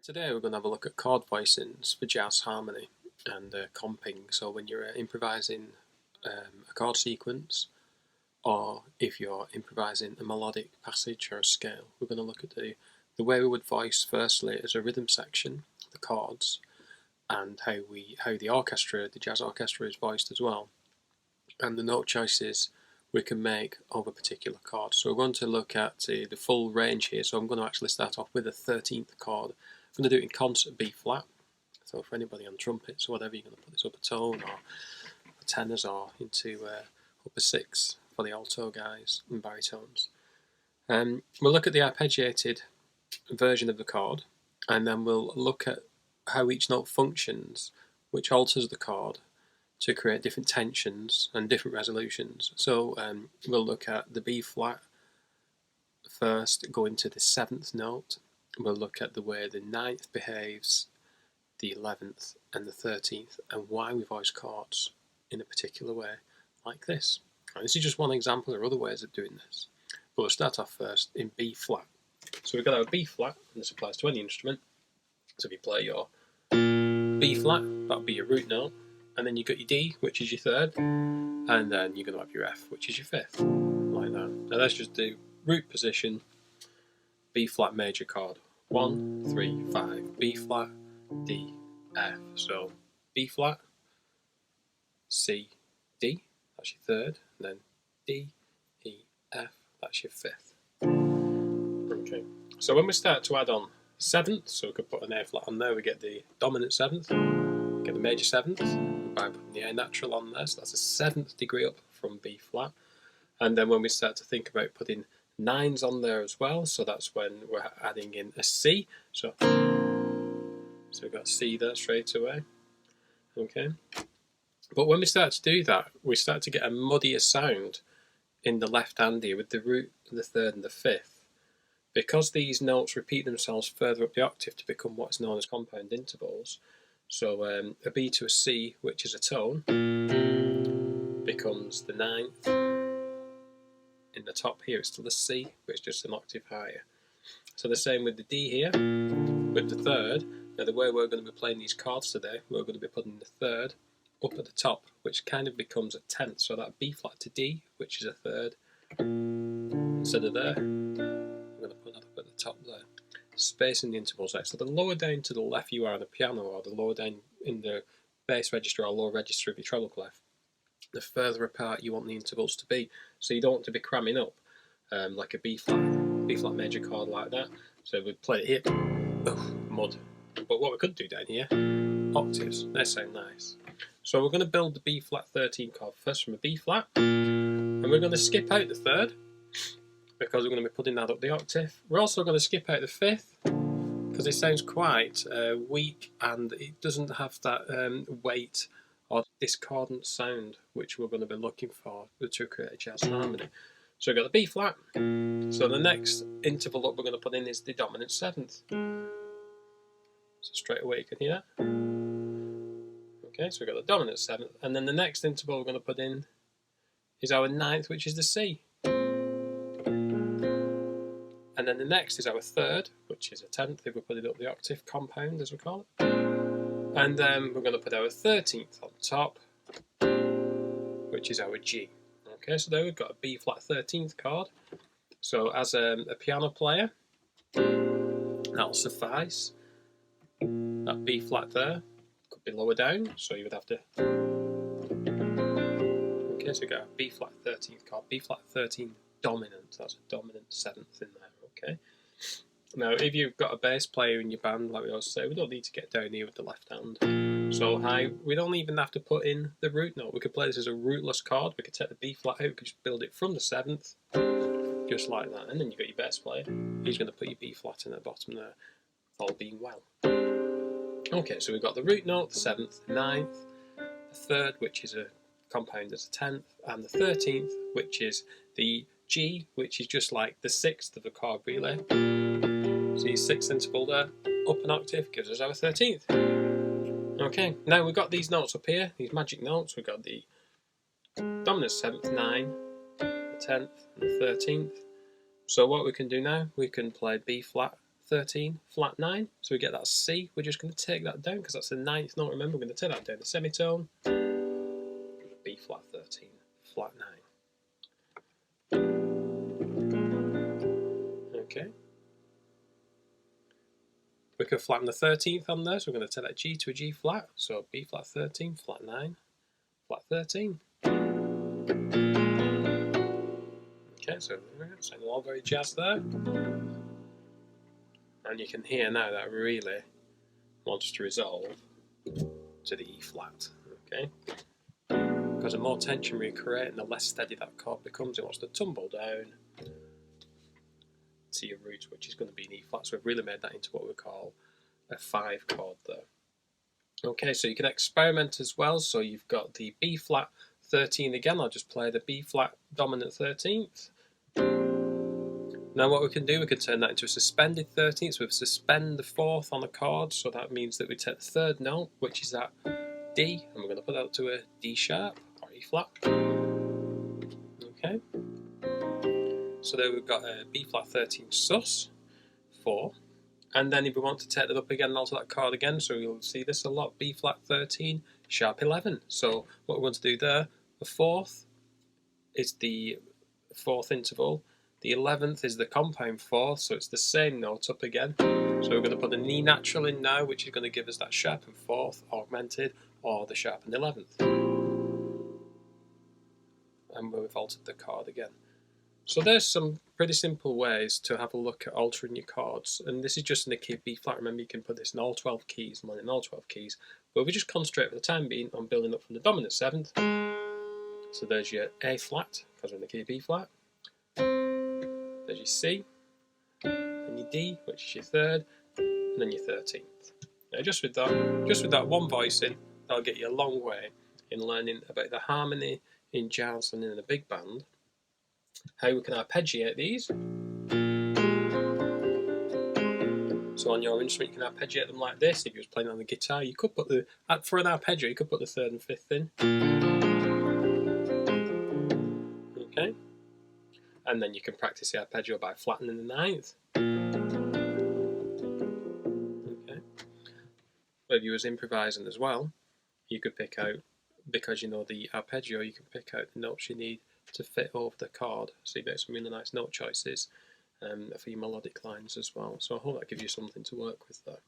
Today we're going to have a look at chord voicings for jazz harmony and comping. So when you're improvising a chord sequence, or if you're improvising a melodic passage or a scale, we're going to look at the way we would voice firstly as a rhythm section, the chords, and how the orchestra, the jazz orchestra, is voiced as well, and the note choices we can make over particular chords. So we're going to look at the full range here. So I'm going to actually start off with a 13th chord. I'm going to do it in concert B flat. So for anybody on trumpets or whatever, you're going to put this up a tone or tenors or into upper six for the alto guys and baritones. We'll look at the arpeggiated version of the chord, and then we'll look at how each note functions, which alters the chord to create different tensions and different resolutions. So we'll look at the B flat first, go into the 7th note. We'll look at the way the 9th behaves, the 11th and the 13th, and why we voice chords in a particular way like this. And this is just one example. There are other ways of doing this, but we'll start off first in B flat. So we've got our B flat, and this applies to any instrument. So if you play your B flat, that'll be your root note, and then you've got your D, which is your 3rd, and then you're going to have your F, which is your 5th, like that. Now let's just do root position, B flat major chord. 1, 3, 5, B flat, D, F. So B flat, C, D, that's your 3rd, and then D, E, F, that's your 5th. Okay. So when we start to add on 7th, so we could put an A flat on there, we get the dominant 7th, we get the major 7th by putting the A natural on there, so that's a 7th degree up from B flat. And then when we start to think about putting 9s on there as well, so that's when we're adding in a C. So we've got C there straight away. Okay. But when we start to do that, we start to get a muddier sound in the left hand here with the root, the 3rd and the 5th. Because these notes repeat themselves further up the octave to become what's known as compound intervals. So a B to a C, which is a tone, becomes the 9th. In the top here it's still a C, but it's just an octave higher. So the same with the D here, with the 3rd. Now the way we're going to be playing these chords today, we're going to be putting the 3rd up at the top, which kind of becomes a 10th. So that B flat to D, which is a 3rd, instead of there, we're going to put that up at the top there. Spacing the intervals out. So the lower down to the left you are on the piano, or the lower down in the bass register or lower register of your treble clef, the further apart you want the intervals to be. So you don't want to be cramming up like a B flat major chord like that. So we'd play it here, mud. But what we could do down here, octaves, they sound nice. So we're going to build the B flat 13 chord first from a B flat, and we're going to skip out the 3rd because we're going to be putting that up the octave. We're also going to skip out the 5th because it sounds quite weak and it doesn't have that weight or discordant sound which we're going to be looking for to create a jazz harmony. So we've got the B flat. So the next interval up we're going to put in is the dominant 7th. So straight away you can hear that. Okay, so we've got the dominant 7th, and then the next interval we're going to put in is our 9th, which is the C. And then the next is our 3rd, which is a 10th if we put it up the octave, compound as we call it. And then we're going to put our 13th on top, which is our G. Okay, so there we've got a B flat 13th chord. So as a piano player, that'll suffice. That B flat there could be lower down, so you would have to. Okay, so we've got a B flat 13th chord, B flat 13 dominant. That's a dominant 7th in there. Okay. Now, if you've got a bass player in your band, like we always say, we don't need to get down here with the left hand so high. We don't even have to put in the root note. We could play this as a rootless chord. We could take the B flat out. We could just build it from the 7th, just like that. And then you've got your bass player. He's going to put your B flat in the bottom there, all being well. Okay, so we've got the root note, the 7th, the 9th, the 3rd, which is a compound as a 10th, and the 13th, which is the G, which is just like the 6th of a chord relay. So your 6th interval there, up an octave, gives us our 13th. Okay, now we've got these notes up here, these magic notes. We've got the dominant 7th, 9, the 10th, and the 13th. So what we can do now, we can play B flat 13, flat 9. So we get that C. We're just going to take that down because that's the 9th note. Remember, we're going to take that down the semitone. B flat 13, flat 9. Okay. We could flatten the 13th on there, so we're going to take that G to a G flat. So B flat 13, flat 9, flat 13. Okay, so sounding all very jazz there. And you can hear now that really wants to resolve to the E flat. Okay? Because the more tension we create and the less steady that chord becomes, it wants to tumble down to your root, which is going to be an E flat. So we've really made that into what we call a 5 chord there. Okay, so you can experiment as well. So you've got the B flat 13 again. I'll just play the B flat dominant 13th. Now what we can do, we can turn that into a suspended 13th. So we suspend the 4th on a chord. So that means that we take the 3rd note, which is that D, and we're going to put that to a D sharp or E flat. Okay. So there we've got a B flat 13 sus 4. And then if we want to take that up again and alter that chord again, so you'll see this a lot, B flat 13, sharp 11. So what we're going to do there, the 4th is the 4th interval, the 11th is the compound 4th, so it's the same note up again. So we're going to put an E natural in now, which is going to give us that sharpened 4th augmented, or the sharpened 11th. And we've altered the chord again. So there's some pretty simple ways to have a look at altering your chords, and this is just in the key of B flat. Remember, you can put this in all 12 keys, and in all 12 keys, but we just concentrate for the time being on building up from the dominant 7th. So there's your A flat, because we're in the key of B flat. There's your C, and your D, which is your 3rd, and then your 13th. Now just with that one voicing, that'll get you a long way in learning about the harmony in jazz and in a big band. How we can arpeggiate these. So on your instrument you can arpeggiate them like this. If you was playing on the guitar, you could put for an arpeggio you could put the 3rd and 5th in. Okay. And then you can practice the arpeggio by flattening the 9th. Okay. But if you was improvising as well, you could pick out, because you know the arpeggio, you can pick out the notes you need to fit over the chord. So you get some really nice note choices for your melodic lines as well. So I hope that gives you something to work with there.